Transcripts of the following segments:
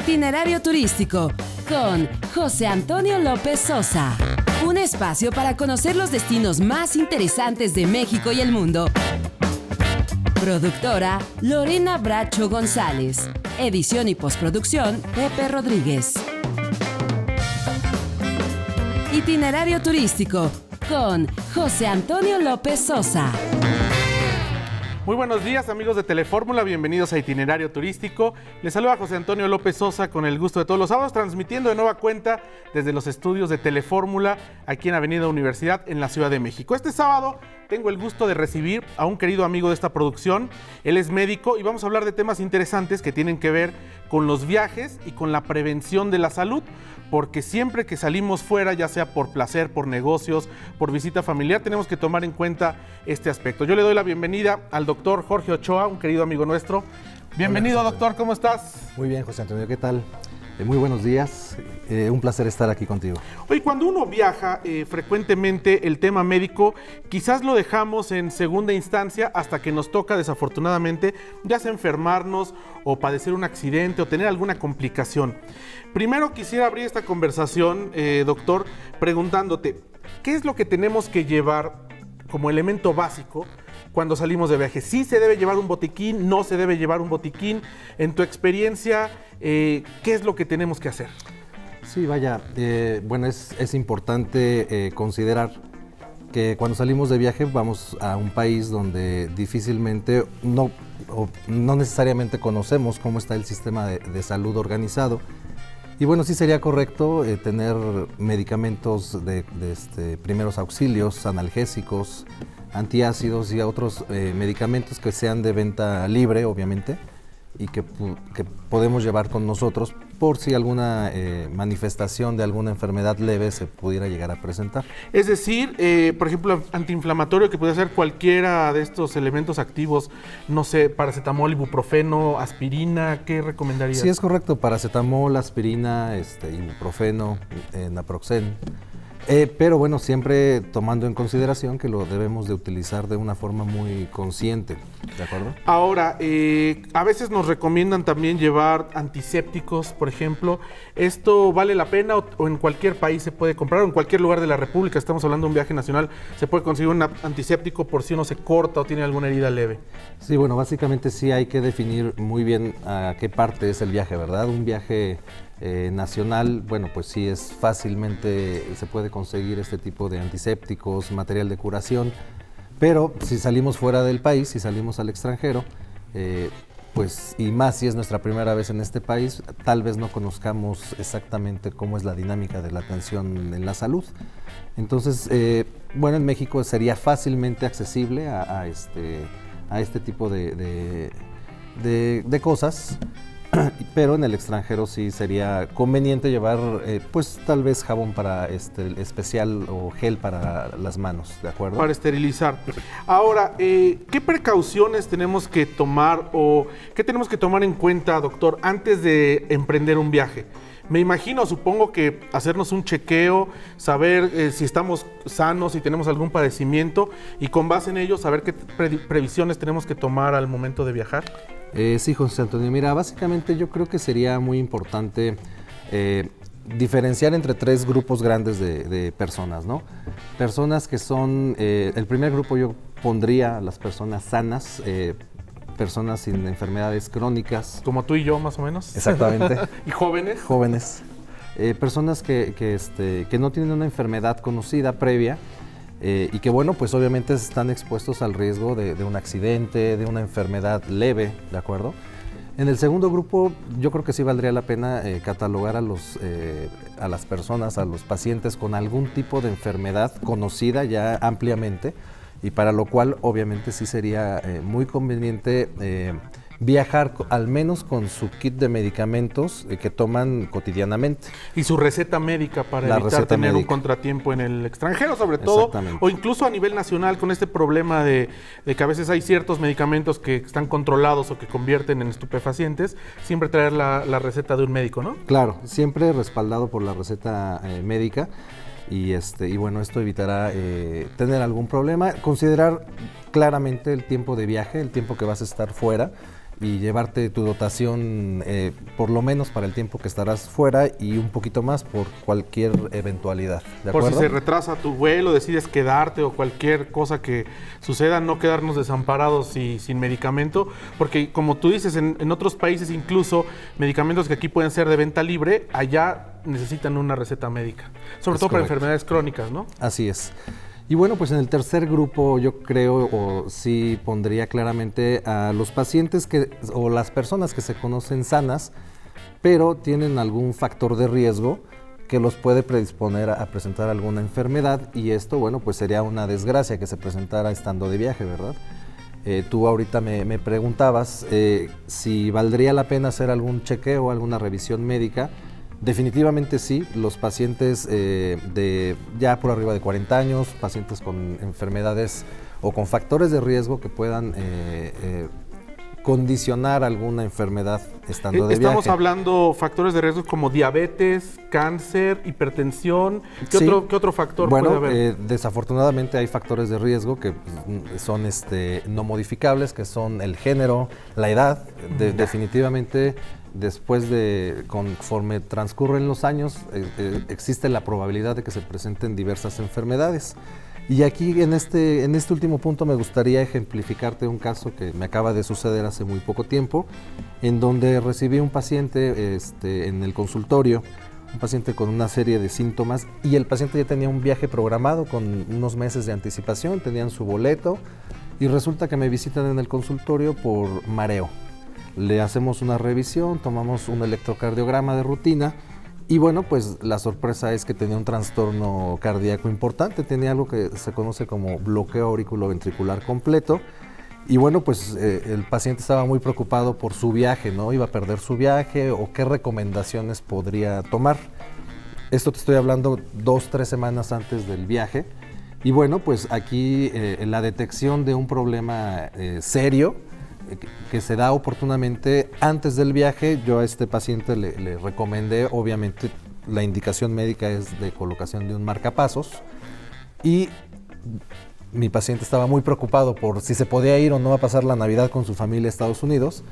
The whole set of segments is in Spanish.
Itinerario turístico con José Antonio López Sosa. Un espacio para conocer los destinos más interesantes de México y el mundo. Productora Lorena Bracho González. Edición y postproducción Pepe Rodríguez. Itinerario turístico con José Antonio López Sosa. Muy buenos días, amigos de Telefórmula, bienvenidos a Itinerario Turístico. Les saluda José Antonio López Sosa con el gusto de todos los sábados, transmitiendo de nueva cuenta desde los estudios de Telefórmula aquí en Avenida Universidad en la Ciudad de México. Este sábado tengo el gusto de recibir a un querido amigo de esta producción. Él es médico y vamos a hablar de temas interesantes que tienen que ver con los viajes y con la prevención de la salud, porque siempre que salimos fuera, ya sea por placer, por negocios, por visita familiar, tenemos que tomar en cuenta este aspecto. Yo le doy la bienvenida al doctor Jorge Ochoa, un querido amigo nuestro. Bienvenido, hola, doctor, ¿cómo estás? Muy bien, José Antonio, ¿qué tal? Muy buenos días, un placer estar aquí contigo. Oye, cuando uno viaja, frecuentemente el tema médico quizás lo dejamos en segunda instancia hasta que nos toca, desafortunadamente, ya sea enfermarnos o padecer un accidente o tener alguna complicación. Primero quisiera abrir esta conversación, doctor, preguntándote, ¿qué es lo que tenemos que llevar como elemento básico cuando salimos de viaje? ¿Sí se debe llevar un botiquín? ¿No se debe llevar un botiquín? En tu experiencia, ¿qué es lo que tenemos que hacer? Sí, vaya, bueno, es importante considerar que cuando salimos de viaje vamos a un país donde difícilmente, no necesariamente conocemos cómo está el sistema de salud organizado. Y bueno, sí sería correcto tener medicamentos de primeros auxilios, analgésicos, antiácidos y otros medicamentos que sean de venta libre, obviamente, y que podemos llevar con nosotros por si alguna manifestación de alguna enfermedad leve se pudiera llegar a presentar. Es decir, por ejemplo, antiinflamatorio, que puede ser cualquiera de estos elementos activos, no sé, paracetamol, ibuprofeno, aspirina, ¿qué recomendarías? Sí, es correcto, paracetamol, aspirina, ibuprofeno, naproxen. Pero bueno, siempre tomando en consideración que lo debemos de utilizar de una forma muy consciente, ¿de acuerdo? Ahora, a veces nos recomiendan también llevar antisépticos, por ejemplo. ¿Esto vale la pena o en cualquier país se puede comprar o en cualquier lugar de la República? Estamos hablando de un viaje nacional, ¿se puede conseguir un antiséptico por si uno se corta o tiene alguna herida leve? Sí, bueno, básicamente sí hay que definir muy bien a qué parte es el viaje, ¿verdad? Un viaje nacional, bueno, pues sí es fácilmente, se puede conseguir este tipo de antisépticos, material de curación, pero si salimos fuera del país, si salimos al extranjero, pues y más si es nuestra primera vez en este país, tal vez no conozcamos exactamente cómo es la dinámica de la atención en la salud. Entonces, bueno, en México sería fácilmente accesible a este tipo de cosas. Pero en el extranjero sí sería conveniente llevar, pues tal vez jabón para especial o gel para las manos, ¿de acuerdo? Para esterilizar. Ahora, ¿qué precauciones tenemos que tomar o qué tenemos que tomar en cuenta, doctor, antes de emprender un viaje? Me imagino, supongo que hacernos un chequeo, saber si estamos sanos, si tenemos algún padecimiento y con base en ello saber qué previsiones tenemos que tomar al momento de viajar. Sí, José Antonio, mira, básicamente yo creo que sería muy importante diferenciar entre tres grupos grandes de personas, ¿no? Personas que son, el primer grupo yo pondría a las personas sanas, personas sin enfermedades crónicas. Como tú y yo, más o menos. Exactamente. ¿Y jóvenes? Jóvenes. Personas que no tienen una enfermedad conocida previa, y que bueno, pues obviamente están expuestos al riesgo de un accidente, de una enfermedad leve, ¿de acuerdo? En el segundo grupo, yo creo que sí valdría la pena catalogar a las personas, a los pacientes con algún tipo de enfermedad conocida ya ampliamente, y para lo cual obviamente sí sería muy conveniente viajar al menos con su kit de medicamentos que toman cotidianamente. Y su receta médica para evitar tener un contratiempo en el extranjero, sobre todo, o incluso a nivel nacional con este problema de que a veces hay ciertos medicamentos que están controlados o que convierten en estupefacientes, siempre traer la receta de un médico, ¿no? Claro, siempre respaldado por la receta médica. Y bueno, esto evitará tener algún problema. Considerar claramente el tiempo de viaje, el tiempo que vas a estar fuera, y llevarte tu dotación por lo menos para el tiempo que estarás fuera y un poquito más por cualquier eventualidad. ¿De por acuerdo? si se retrasa tu vuelo, decides quedarte o cualquier cosa que suceda, no quedarnos desamparados y sin medicamento, porque como tú dices, en otros países incluso medicamentos que aquí pueden ser de venta libre, allá necesitan una receta médica, sobre todo para enfermedades crónicas, ¿no? Así es. Y bueno, pues en el tercer grupo yo creo, o sí pondría claramente a los pacientes o las personas que se conocen sanas, pero tienen algún factor de riesgo que los puede predisponer a presentar alguna enfermedad, y esto, bueno, pues sería una desgracia que se presentara estando de viaje, ¿verdad? Tú ahorita me preguntabas si valdría la pena hacer algún chequeo, alguna revisión médica. Definitivamente sí, los pacientes de ya por arriba de 40 años, pacientes con enfermedades o con factores de riesgo que puedan condicionar alguna enfermedad estando de viaje. Estamos hablando factores de riesgo como diabetes, cáncer, hipertensión. ¿Qué otro factor puede haber? Desafortunadamente hay factores de riesgo que son no modificables, que son el género, la edad. Definitivamente, después conforme transcurren los años, existe la probabilidad de que se presenten diversas enfermedades. Y aquí en este último punto me gustaría ejemplificarte un caso que me acaba de suceder hace muy poco tiempo, en donde recibí un paciente en el consultorio, un paciente con una serie de síntomas, y el paciente ya tenía un viaje programado con unos meses de anticipación, tenían su boleto, y resulta que me visitan en el consultorio por mareo. Le hacemos una revisión, tomamos un electrocardiograma de rutina, y bueno, pues la sorpresa es que tenía un trastorno cardíaco importante, tenía algo que se conoce como bloqueo auriculoventricular completo. Y bueno, pues el paciente estaba muy preocupado por su viaje, ¿no? Iba a perder su viaje o qué recomendaciones podría tomar. Esto te estoy hablando 2-3 semanas antes del viaje. Y bueno, pues aquí la detección de un problema serio que se da oportunamente antes del viaje. Yo a este paciente le recomendé, obviamente la indicación médica es de colocación de un marcapasos, y mi paciente estaba muy preocupado por si se podía ir o no a pasar la Navidad con su familia a Estados Unidos,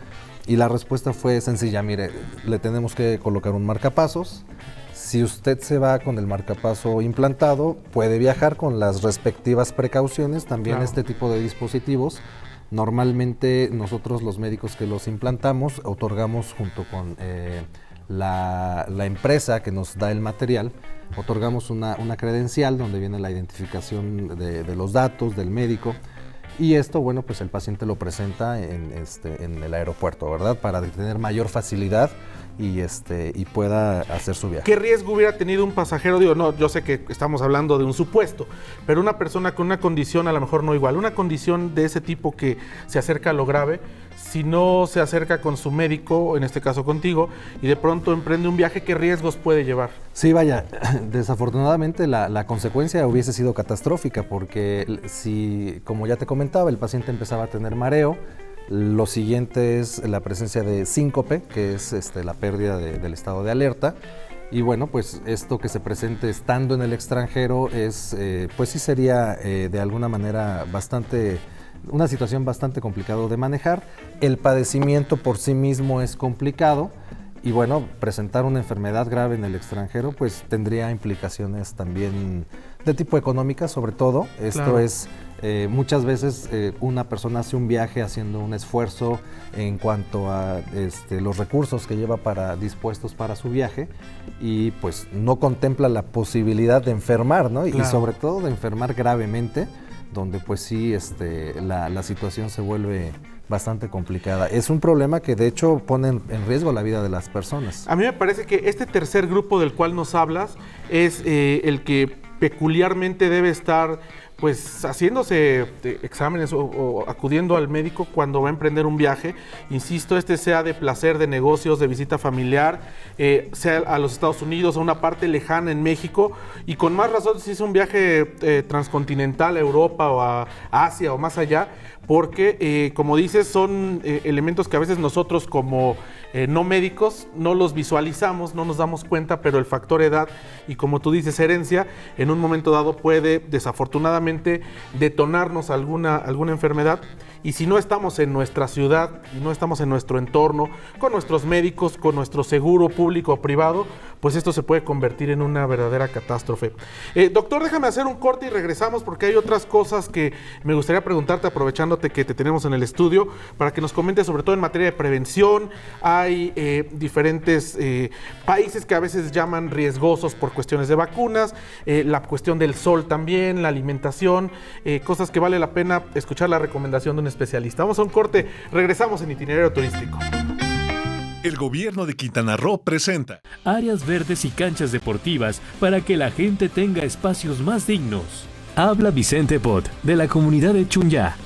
y la respuesta fue sencilla: mire, le tenemos que colocar un marcapasos. Si usted se va con el marcapaso implantado, puede viajar con las respectivas precauciones. También claro, este tipo de dispositivos, normalmente nosotros los médicos que los implantamos, otorgamos junto con la empresa que nos da el material, otorgamos una credencial donde viene la identificación de los datos del médico, y esto, bueno, pues el paciente lo presenta en el aeropuerto, ¿verdad? Para tener mayor facilidad y pueda hacer su viaje. ¿Qué riesgo hubiera tenido un pasajero? Digo, no, yo sé que estamos hablando de un supuesto, pero una persona con una condición a lo mejor no igual, una condición de ese tipo que se acerca a lo grave, si no se acerca con su médico, en este caso contigo, y de pronto emprende un viaje, ¿qué riesgos puede llevar? Sí, vaya, desafortunadamente la consecuencia hubiese sido catastrófica, porque si, como ya te comentaba, el paciente empezaba a tener mareo, lo siguiente es la presencia de síncope, que es la pérdida del estado de alerta. Y bueno, pues esto que se presente estando en el extranjero pues sí sería de alguna manera una situación bastante complicada de manejar. El padecimiento por sí mismo es complicado, y bueno, presentar una enfermedad grave en el extranjero pues tendría implicaciones también de tipo económica, sobre todo. Esto claro, es muchas veces una persona hace un viaje haciendo un esfuerzo en cuanto a los recursos que lleva dispuestos para su viaje, y pues no contempla la posibilidad de enfermar, ¿no? Claro. Y sobre todo de enfermar gravemente, donde pues sí la situación se vuelve bastante complicada. Es un problema que de hecho pone en riesgo la vida de las personas. A mí me parece que este tercer grupo del cual nos hablas es el que peculiarmente debe estar pues haciéndose exámenes o acudiendo al médico cuando va a emprender un viaje. Insisto, sea de placer, de negocios, de visita familiar, sea a los Estados Unidos, a una parte lejana en México, y con más razón si es un viaje transcontinental a Europa o a Asia o más allá, porque como dices, son elementos que a veces nosotros como no médicos no los visualizamos, no nos damos cuenta, pero el factor edad y, como tú dices, herencia, en un momento dado puede desafortunadamente efectivamente detonarnos alguna enfermedad. Y si no estamos en nuestra ciudad y no estamos en nuestro entorno, con nuestros médicos, con nuestro seguro público o privado, pues esto se puede convertir en una verdadera catástrofe. Doctor, déjame hacer un corte y regresamos porque hay otras cosas que me gustaría preguntarte, aprovechándote que te tenemos en el estudio, para que nos comentes sobre todo en materia de prevención. Hay diferentes países que a veces llaman riesgosos por cuestiones de vacunas, la cuestión del sol también, la alimentación, cosas que vale la pena escuchar la recomendación de un especialista. Vamos a un corte, regresamos en Itinerario Turístico. El gobierno de Quintana Roo presenta áreas verdes y canchas deportivas para que la gente tenga espacios más dignos. Habla Vicente Pot, de la comunidad de Chunyá.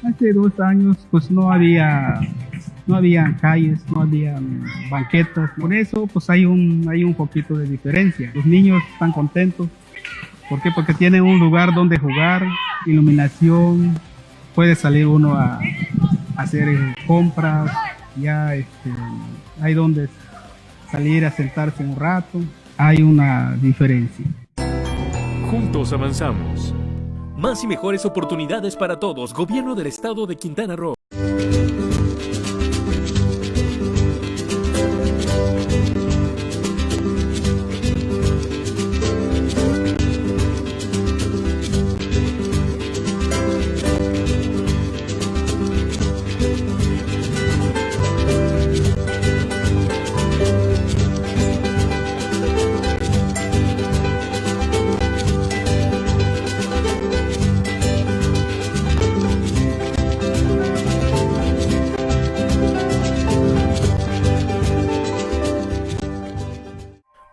Hace 2 años pues no había calles, no había banquetas. Por eso pues hay un poquito de diferencia. Los niños están contentos. ¿Por qué? Porque tienen un lugar donde jugar, iluminación, puede salir uno a hacer compras, ya hay donde salir a sentarse un rato, hay una diferencia. Juntos avanzamos. Más y mejores oportunidades para todos. Gobierno del Estado de Quintana Roo.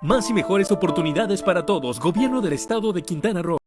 Más y mejores oportunidades para todos. Gobierno del Estado de Quintana Roo.